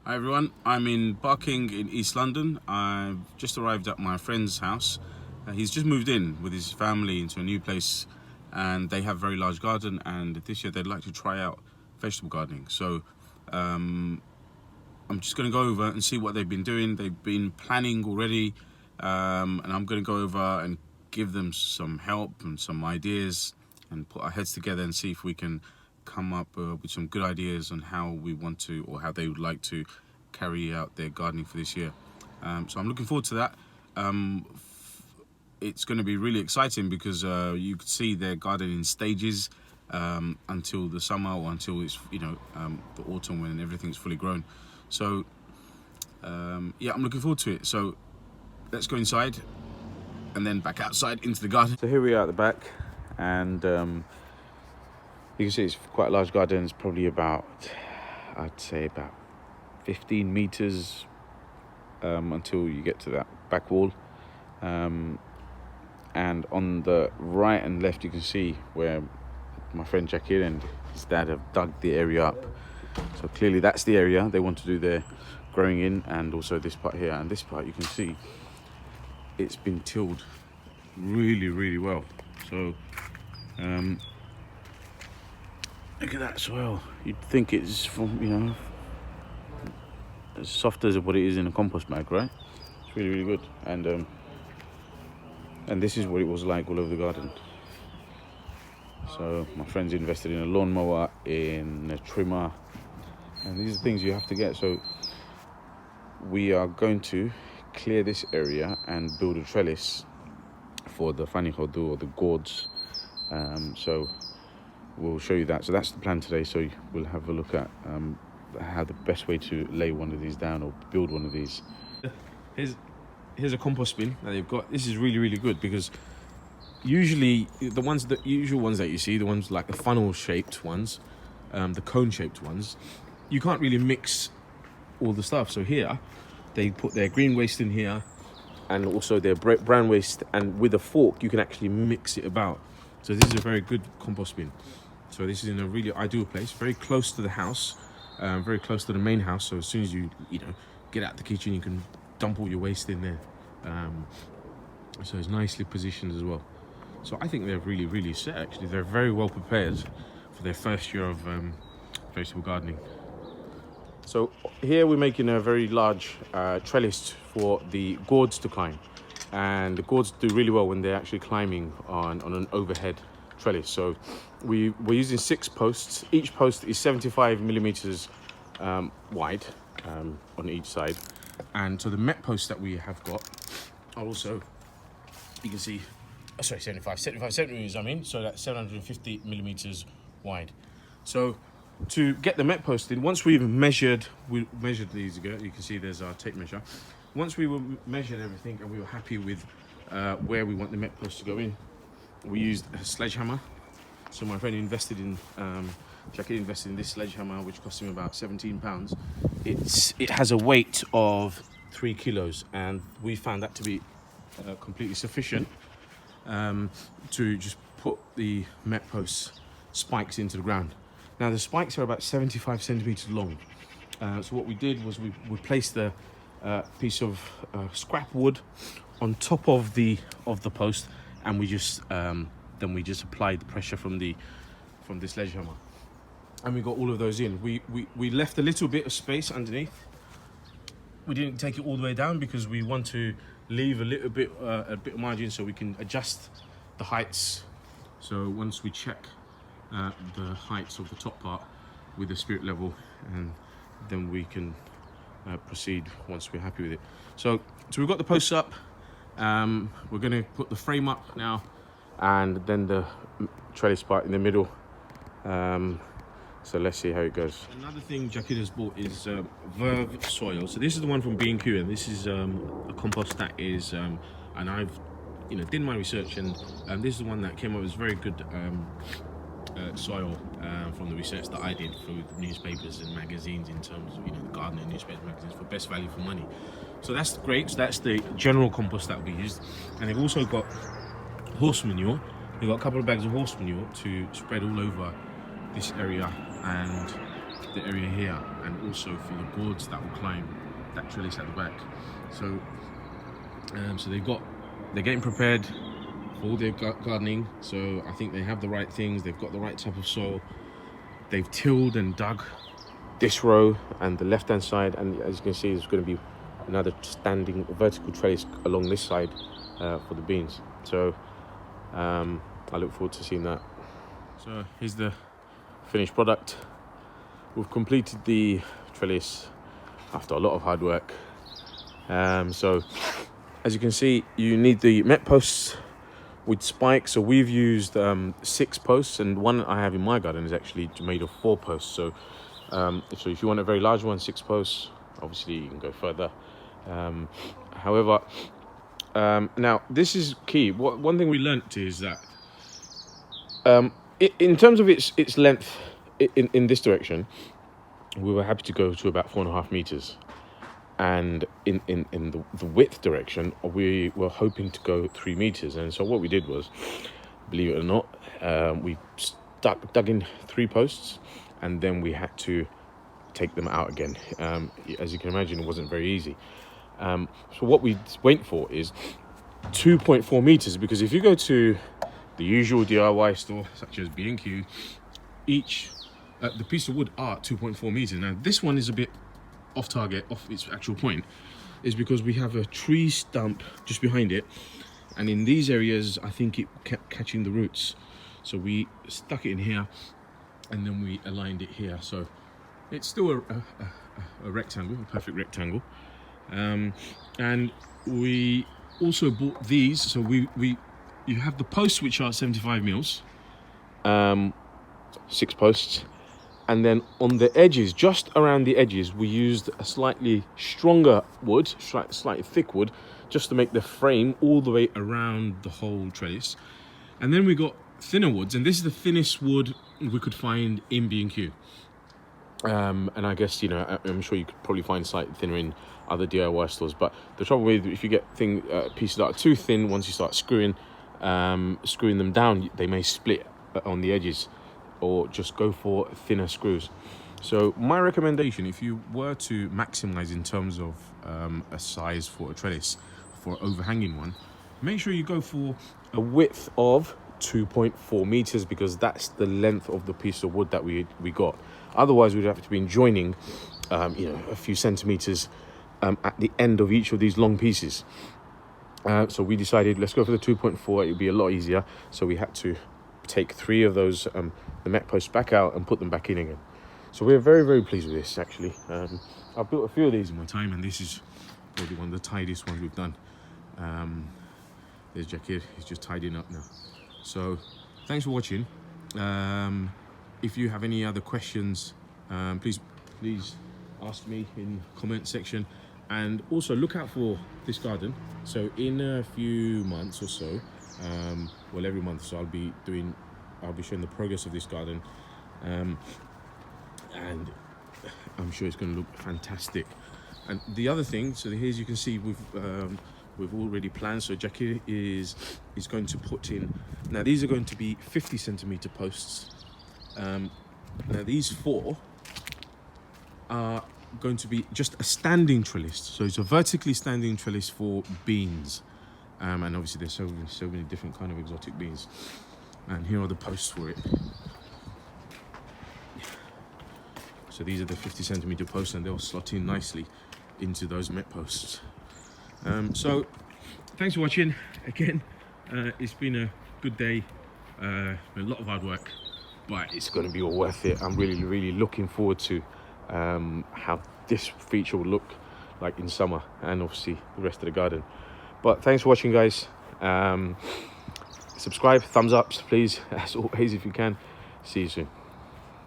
Hi everyone, I'm in Barking in East London. I've just arrived at my friend's house. He's just moved in with his family into a new place and they have a very large garden, and this year they'd like to try out vegetable gardening. So I'm just going to go over and see what they've been doing. They've been planning already, and I'm going to go over and give them some help and some ideas and put our heads together and see if we can come up with some good ideas on how we want to, or how they would like to carry out their gardening for this year. So I'm looking forward to that. It's going to be really exciting because you could see their garden in stages until the summer, or until it's the autumn, when everything's fully grown. So yeah, I'm looking forward to it. So let's go inside and then back outside into the garden. So here we are at the back, and you can see it's quite a large garden. It's probably about, I'd say about 15 meters until you get to that back wall. And on the right and left, you can see where my friend Jackie and his dad have dug the area up. So clearly that's the area they want to do their growing in, and also this part here. And this part, you can see it's been tilled really, really well. So look at that soil. You'd think it's from, as soft as what it is in a compost bag, right? It's really, really good. And this is what it was like all over the garden. So my friend's invested in a lawnmower, in a trimmer, and these are things you have to get. So we are going to clear this area and build a trellis for the fani khodu, or the gourds. So we'll show you that. So that's the plan today. So we'll have a look at how the best way to lay one of these down, or build one of these. Here's a compost bin that they've got. This is really, really good, because usually the usual ones that you see, the ones like the funnel shaped ones, the cone shaped ones, you can't really mix all the stuff. So here they put their green waste in here, and also their brown waste, and with a fork you can actually mix it about. So this is a very good compost bin. So this is in a really ideal place, very close to the house, very close to the main house. So as soon as you get out the kitchen, you can dump all your waste in there. So it's nicely positioned as well. So I think they're really, really set. Actually, they're very well prepared for their first year of vegetable gardening. So here we're making a very large trellis for the gourds to climb, and the gourds do really well when they're actually climbing on an overhead trellis. So we're using 6 posts. Each post is 75 millimeters wide on each side, and so the Met posts that we have got are also, you can see, 75 centimeters, so that's 750 millimeters wide. So to get the Met post in, once we measured these ago, you can see there's our tape measure. Once we measured everything and we were happy with where we want the Met post to go in, we used a sledgehammer. So my friend Jackie invested in this sledgehammer, which cost him about £17. It has a weight of 3 kilos, and we found that to be completely sufficient to just put the Met post spikes into the ground. Now the spikes are about 75 centimeters long. So what we did was we placed a piece of scrap wood on top of the post, and we just applied the pressure from the sledgehammer, and we got all of those in. We left a little bit of space underneath. We didn't take it all the way down because we want to leave a little bit of margin so we can adjust the heights. So once we check the heights of the top part with the spirit level, and then we can proceed once we're happy with it. So we've got the posts up. We're going to put the frame up now, and then the trellis part in the middle. So let's see how it goes. Another thing Jackie has bought is Verve soil. So this is the one from B&Q, and this is a compost that is, and I've did my research, and this is the one that came up as very good soil from the research that I did through the newspapers and magazines, in terms of the gardening newspapers, magazines, for best value for money. So that's great. So that's the general compost that we used, and they've also got horse manure. They've got a couple of bags of horse manure to spread all over this area, and the area here, and also for the gourds that will climb that trellis at the back. So so they're getting prepared for all their gardening. So I think they have the right things, they've got the right type of soil, they've tilled and dug this row and the left hand side, and as you can see there's going to be another standing vertical trellis along this side for the beans. So I look forward to seeing that. So here's the finished product. We've completed the trellis after a lot of hard work. So as you can see, you need the met posts with spikes. So we've used 6 posts, and one I have in my garden is actually made of 4 posts. So so if you want a very large one, 6 posts, obviously you can go further. However, now this is key. One thing we learnt is that in terms of its length in this direction, we were happy to go to about 4.5 meters, and in the width direction we were hoping to go 3 meters. And so what we did was, believe it or not, we dug in 3 posts, and then we had to take them out again. As you can imagine, it wasn't very easy. So what we went for is 2.4 meters, because if you go to the usual DIY store such as B&Q, each the piece of wood are 2.4 meters. Now this one is a bit off target, off its actual point, is because we have a tree stump just behind it, and in these areas I think it kept catching the roots, so we stuck it in here and then we aligned it here. So it's still a rectangle, a perfect rectangle. And we also bought these. So you have the posts, which are 75 mils, 6 posts, and then on the edges, just around the edges, we used a slightly stronger wood, slightly thick wood, just to make the frame all the way around the whole trellis. And then we got thinner woods, and this is the thinnest wood we could find in B&Q. And I guess, you know, I'm sure you could probably find slightly thinner in other DIY stores, but the trouble with, if you get pieces that are too thin, once you start screwing them down, they may split on the edges, or just go for thinner screws. So my recommendation, if you were to maximize in terms of a size for a trellis, for an overhanging one, make sure you go for a width of 2.4 meters, because that's the length of the piece of wood that we got. Otherwise we'd have to be joining you know, a few centimeters at the end of each of these long pieces. So we decided, let's go for the 2.4. It would be a lot easier. So we had to take 3 of those the met posts back out and put them back in again. So we're very, very pleased with this, actually. I've built a few of these in my time, and this is probably one of the tidiest ones we've done. There's Jakir, he's just tidying up now. So thanks for watching. If you have any other questions, please ask me in the comment section. And also look out for this garden. So in a few months or so, well, every month, so I'll be showing the progress of this garden, and I'm sure it's going to look fantastic. And the other thing, so here, as you can see, we've already planned. So Jackie is going to put in, now these are going to be 50 centimeter posts. Now these 4 are going to be just a standing trellis. So it's a vertically standing trellis for beans. And obviously there's so many different kind of exotic beans. And here are the posts for it. So these are the 50 centimeter posts, and they'll slot in nicely into those met posts. So thanks for watching again. It's been a good day, a lot of hard work, but it's going to be all worth it. I'm really looking forward to how this feature will look like in summer, and obviously the rest of the garden. But thanks for watching, guys. Subscribe, thumbs ups, please, as always, if you can. See you soon.